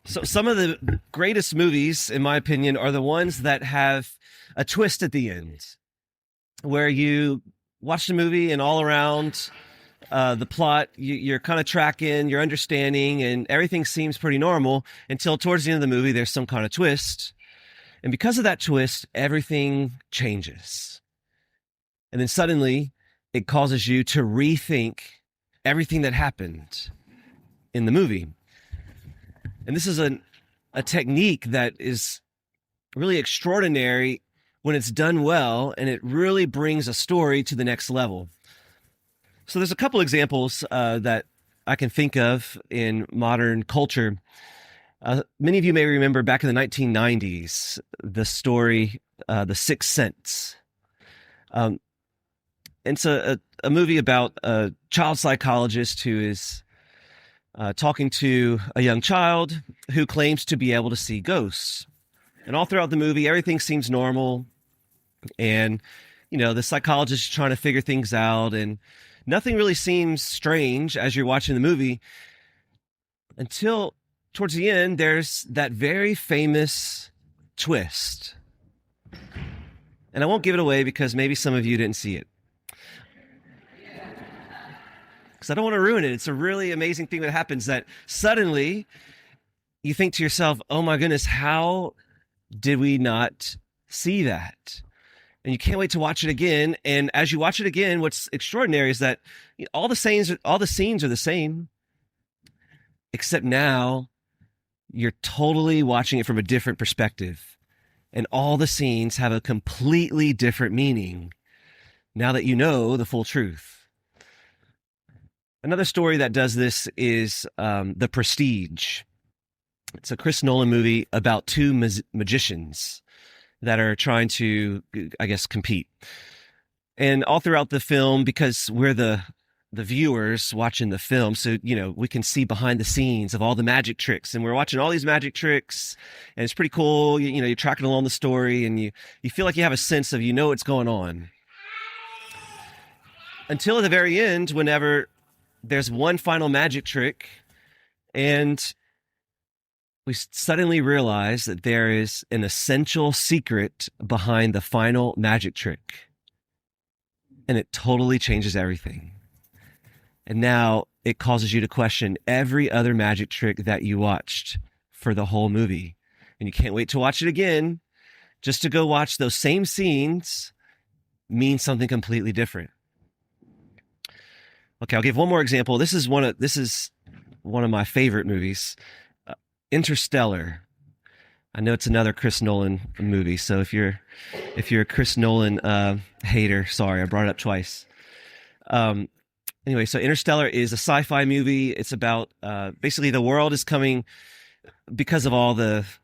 So some of the greatest movies, in my opinion, are the ones that have a twist at the end, where you watch the movie and all around the plot, you're kind of tracking, you're understanding, and everything seems pretty normal until towards the end of the movie, there's some kind of twist. And because of that twist, everything changes. And then suddenly it causes you to rethink everything that happened in the movie. And this is a technique that is really extraordinary when it's done well, and it really brings a story to the next level. So there's a couple examples that I can think of in modern culture. Many of you may remember back in the 1990s, the story, The Sixth Sense. It's a movie about a child psychologist who is talking to a young child who claims to be able to see ghosts. And all throughout the movie, everything seems normal. And, the psychologist is trying to figure things out, and nothing really seems strange as you're watching the movie until towards the end, there's that very famous twist. And I won't give it away because maybe some of you didn't see it, because I don't want to ruin it. It's a really amazing thing that happens, that suddenly you think to yourself, oh my goodness, how did we not see that? And you can't wait to watch it again. And as you watch it again, what's extraordinary is that all the scenes are the same, except now you're totally watching it from a different perspective. And all the scenes have a completely different meaning now that you know the full truth. Another story that does this is The Prestige. It's a Chris Nolan movie about two magicians that are trying to, I guess, compete. And all throughout the film, because we're the viewers watching the film, so, we can see behind the scenes of all the magic tricks. And we're watching all these magic tricks, and it's pretty cool. You're tracking along the story, and you feel like you have a sense of, what's going on. Until at the very end, whenever there's one final magic trick, and we suddenly realize that there is an essential secret behind the final magic trick. And it totally changes everything. And now it causes you to question every other magic trick that you watched for the whole movie. And you can't wait to watch it again, just to go watch those same scenes mean something completely different. Okay, I'll give one more example. This is one of my favorite movies. Interstellar. I know it's another Chris Nolan movie, so if you're a Chris Nolan hater, sorry, I brought it up twice. Anyway, so Interstellar is a sci-fi movie. It's about basically the world is coming, because of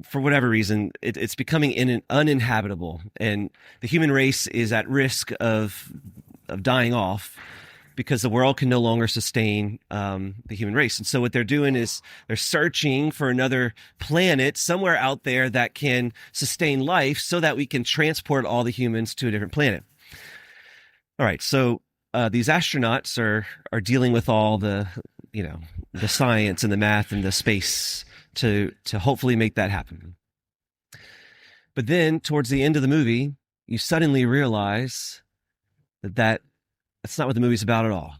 for whatever reason, it's becoming uninhabitable, and the human race is at risk of dying off, because the world can no longer sustain the human race. And so what they're doing is they're searching for another planet somewhere out there that can sustain life, so that we can transport all the humans to a different planet. All right, so these astronauts are dealing with all the science and the math and the space to hopefully make that happen. But then towards the end of the movie, you suddenly realize that that's not what the movie's about at all.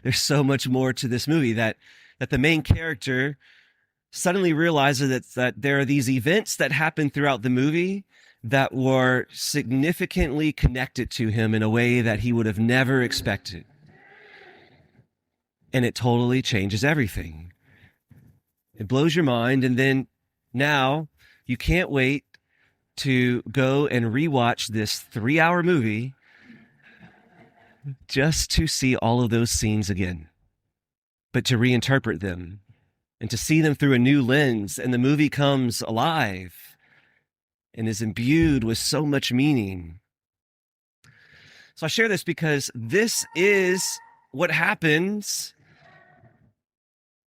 There's so much more to this movie, that the main character suddenly realizes that there are these events that happen throughout the movie that were significantly connected to him in a way that he would have never expected. And it totally changes everything. It blows your mind. And then now you can't wait to go and rewatch this 3-hour movie just to see all of those scenes again, but to reinterpret them and to see them through a new lens. And the movie comes alive and is imbued with so much meaning. So I share this because this is what happens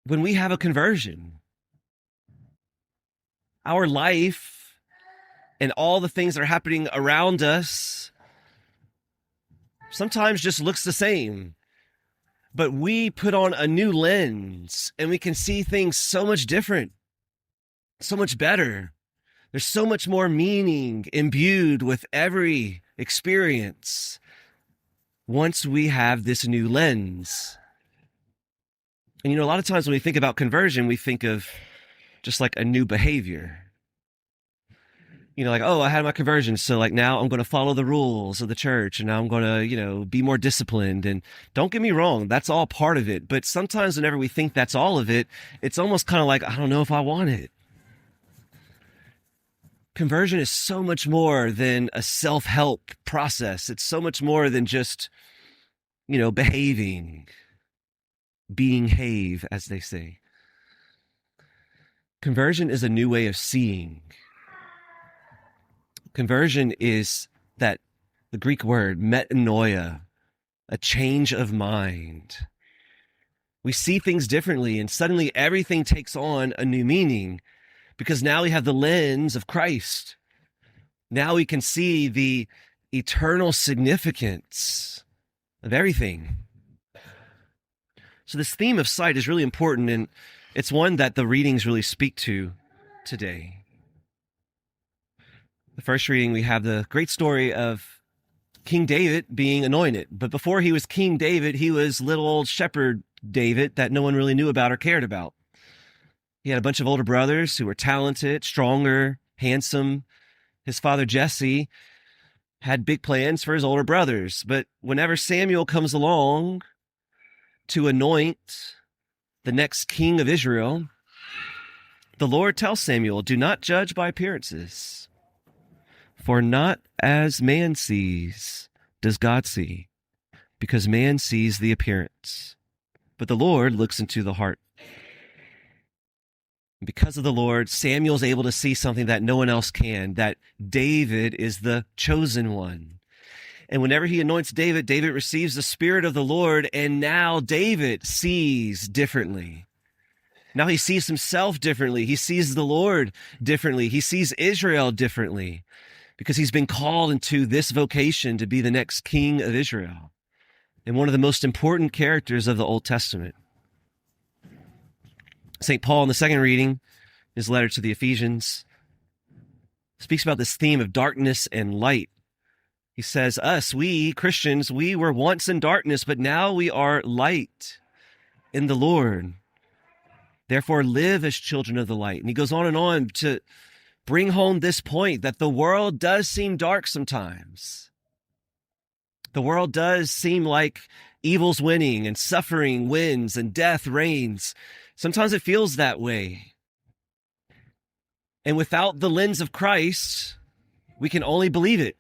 when we have a conversion. Our life and all the things that are happening around us sometimes just looks the same. But we put on a new lens and we can see things so much different, so much better. There's so much more meaning imbued with every experience once we have this new lens. And a lot of times when we think about conversion, we think of just like a new behavior. Like, oh, I had my conversion, so like now I'm going to follow the rules of the church and now I'm going to, be more disciplined. And don't get me wrong, that's all part of it. But sometimes whenever we think that's all of it, it's almost kind of like, I don't know if I want it. Conversion is so much more than a self-help process. It's so much more than just, behaving, behave, as they say. Conversion is a new way of seeing. Conversion is the Greek word, metanoia, a change of mind. We see things differently, and suddenly everything takes on a new meaning because now we have the lens of Christ. Now we can see the eternal significance of everything. So this theme of sight is really important, and it's one that the readings really speak to today. The first reading, we have the great story of King David being anointed. But before he was King David, he was little old shepherd David that no one really knew about or cared about. He had a bunch of older brothers who were talented, stronger, handsome. His father Jesse had big plans for his older brothers. But whenever Samuel comes along to anoint the next king of Israel, the Lord tells Samuel, do not judge by appearances. For not as man sees does God see, because man sees the appearance, but the Lord looks into the heart. Because of the Lord, Samuel's able to see something that no one else can, that David is the chosen one. And whenever he anoints David, David receives the Spirit of the Lord, and now David sees differently. Now he sees himself differently. He sees the Lord differently. He sees Israel differently, because he's been called into this vocation to be the next king of Israel and one of the most important characters of the Old Testament. St. Paul, in the second reading, his letter to the Ephesians, speaks about this theme of darkness and light. He says, we Christians, we were once in darkness, but now we are light in the Lord. Therefore, live as children of the light. And he goes on to bring home this point that the world does seem dark sometimes. The world does seem like evil's winning and suffering wins and death reigns. Sometimes it feels that way. And without the lens of Christ, we can only believe it.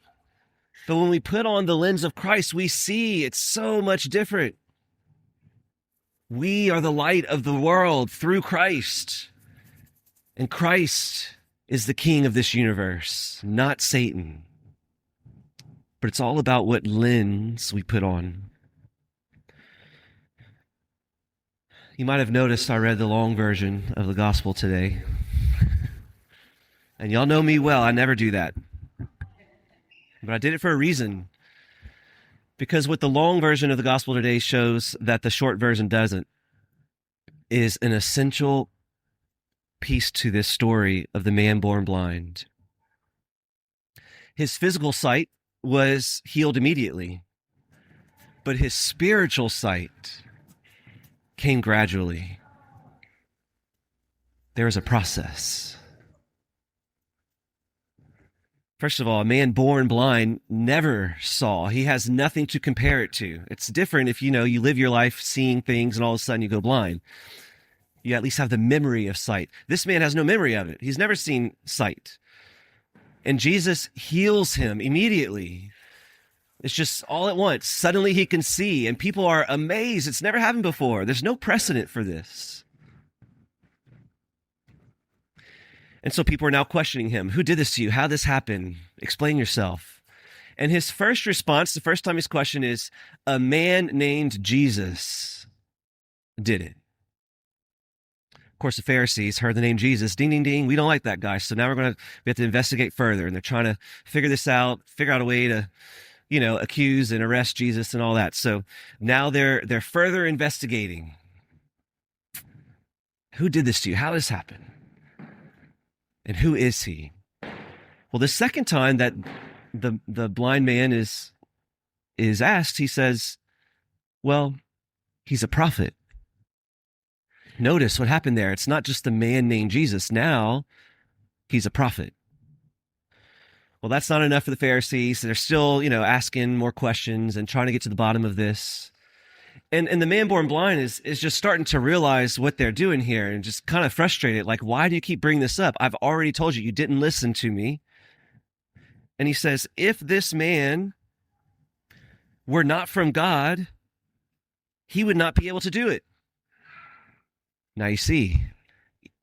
But when we put on the lens of Christ, we see it's so much different. We are the light of the world through Christ. And Christ is the king of this universe, not Satan. But it's all about what lens we put on. You might have noticed I read the long version of the gospel today. And y'all know me well, I never do that. But I did it for a reason. Because what the long version of the gospel today shows that the short version doesn't, is an essential piece to this story of the man born blind. His physical sight was healed immediately, but his spiritual sight came gradually. There is a process. First of all, a man born blind never saw. He has nothing to compare it to. It's different if, you live your life seeing things and all of a sudden you go blind. You at least have the memory of sight. This man has no memory of it. He's never seen sight. And Jesus heals him immediately. It's just all at once. Suddenly he can see, and people are amazed. It's never happened before. There's no precedent for this. And so people are now questioning him. Who did this to you? How did this happen? Explain yourself. And his first response, the first time he's questioned, is a man named Jesus did it. Of course, the Pharisees heard the name Jesus. Ding, ding, ding. We don't like that guy. So now we have to investigate further. And they're trying to figure this out, figure out a way to accuse and arrest Jesus and all that. So now they're further investigating. Who did this to you? How did this happen? And who is he? Well, the second time that the blind man is asked, he says, well, he's a prophet. Notice what happened there. It's not just the man named Jesus. Now he's a prophet. Well, that's not enough for the Pharisees. So they're still, asking more questions and trying to get to the bottom of this. And the man born blind is just starting to realize what they're doing here and just kind of frustrated. Like, why do you keep bringing this up? I've already told you, you didn't listen to me. And he says, if this man were not from God, he would not be able to do it. Now you see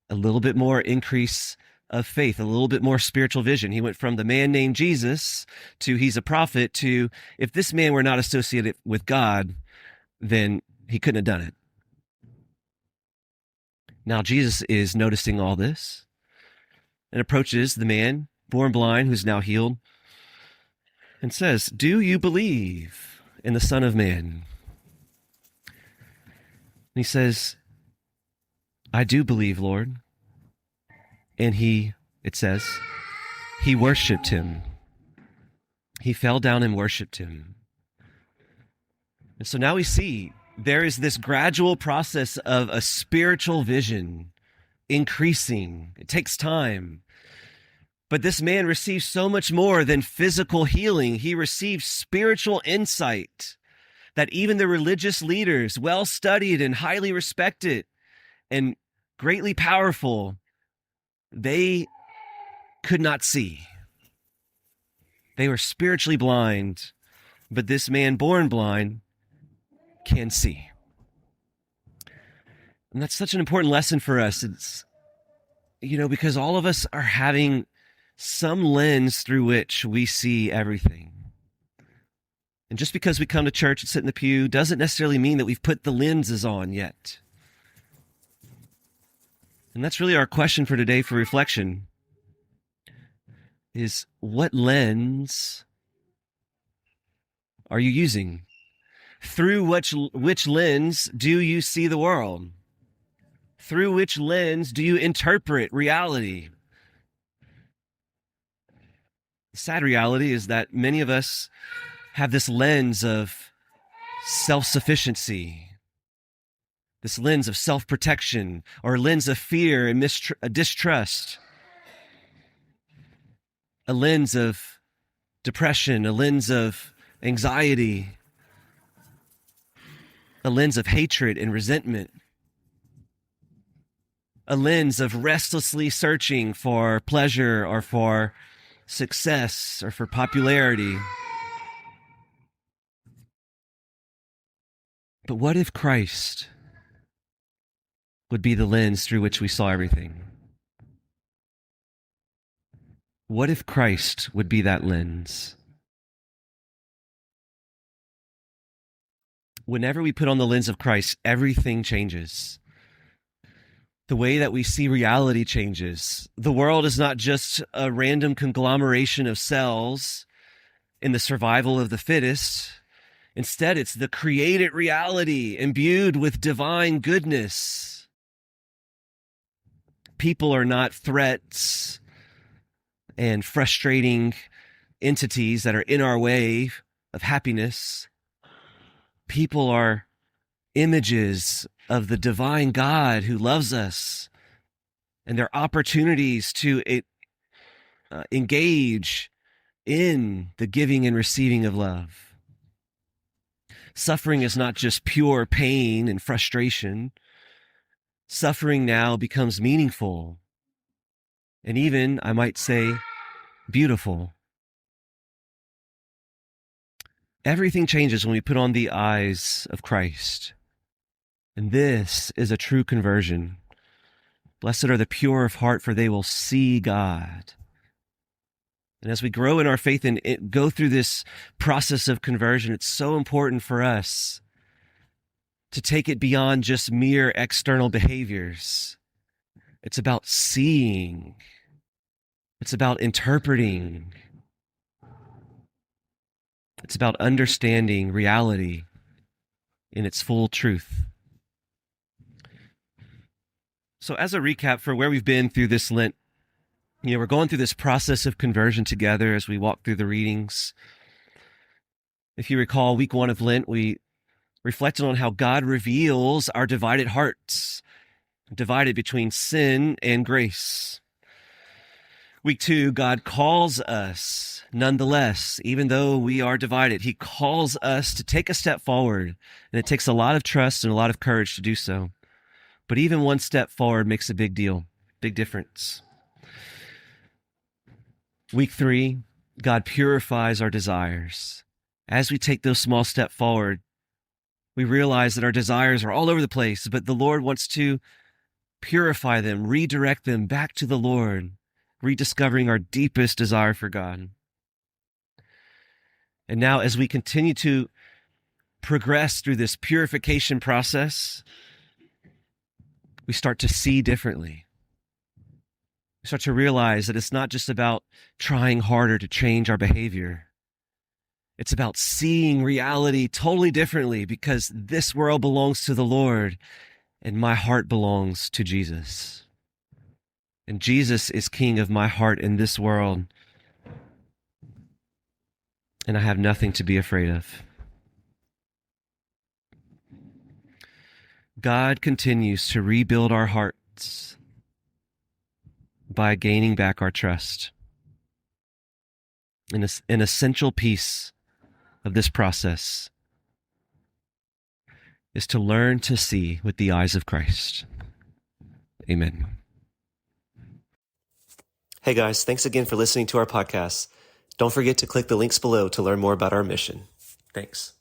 a little bit more increase of faith, a little bit more spiritual vision. He went from the man named Jesus to he's a prophet to if this man were not associated with God, then he couldn't have done it. Now Jesus is noticing all this and approaches the man born blind who's now healed and says, do you believe in the Son of Man? And he says, I do believe, Lord. And it says, he worshiped him. He fell down and worshiped him. And so now we see there is this gradual process of a spiritual vision increasing. It takes time. But this man received so much more than physical healing. He received spiritual insight that even the religious leaders, well-studied and highly respected and greatly powerful, they could not see. They were spiritually blind, but this man born blind can see. And that's such an important lesson for us. It's, because all of us are having some lens through which we see everything. And just because we come to church and sit in the pew doesn't necessarily mean that we've put the lenses on yet. And that's really our question for today for reflection is what lens are you using? Through which lens do you see the world? Through which lens do you interpret reality? The sad reality is that many of us have this lens of self-sufficiency, this lens of self-protection, or a lens of fear and distrust, a lens of depression, a lens of anxiety, a lens of hatred and resentment, a lens of restlessly searching for pleasure or for success or for popularity. But what if Christ would be the lens through which we saw everything? What if Christ would be that lens? Whenever we put on the lens of Christ, everything changes. The way that we see reality changes. The world is not just a random conglomeration of cells in the survival of the fittest. Instead, it's the created reality imbued with divine goodness. People are not threats and frustrating entities that are in our way of happiness. People are images of the divine God who loves us, and they're opportunities to engage in the giving and receiving of love. Suffering is not just pure pain and frustration. Suffering now becomes meaningful and even, I might say, beautiful. Everything changes when we put on the eyes of Christ. And this is a true conversion. Blessed are the pure of heart, for they will see God. And as we grow in our faith and go through this process of conversion, it's so important for us to take it beyond just mere external behaviors. It's about seeing. It's about interpreting. It's about understanding reality in its full truth. So as a recap for where we've been through this Lent, we're going through this process of conversion together as we walk through the readings. If you recall, week 1 of Lent, we reflected on how God reveals our divided hearts, divided between sin and grace. Week 2, God calls us nonetheless, even though we are divided. He calls us to take a step forward, and it takes a lot of trust and a lot of courage to do so. But even one step forward makes a big deal, big difference. Week 3, God purifies our desires. As we take those small steps forward, we realize that our desires are all over the place, but the Lord wants to purify them, redirect them back to the Lord, rediscovering our deepest desire for God. And now, as we continue to progress through this purification process, we start to see differently. We start to realize that it's not just about trying harder to change our behavior. It's about seeing reality totally differently, because this world belongs to the Lord and my heart belongs to Jesus. And Jesus is king of my heart in this world. And I have nothing to be afraid of. God continues to rebuild our hearts by gaining back our trust. An essential piece of this process is to learn to see with the eyes of Christ. Amen. Hey guys, thanks again for listening to our podcast. Don't forget to click the links below to learn more about our mission. Thanks.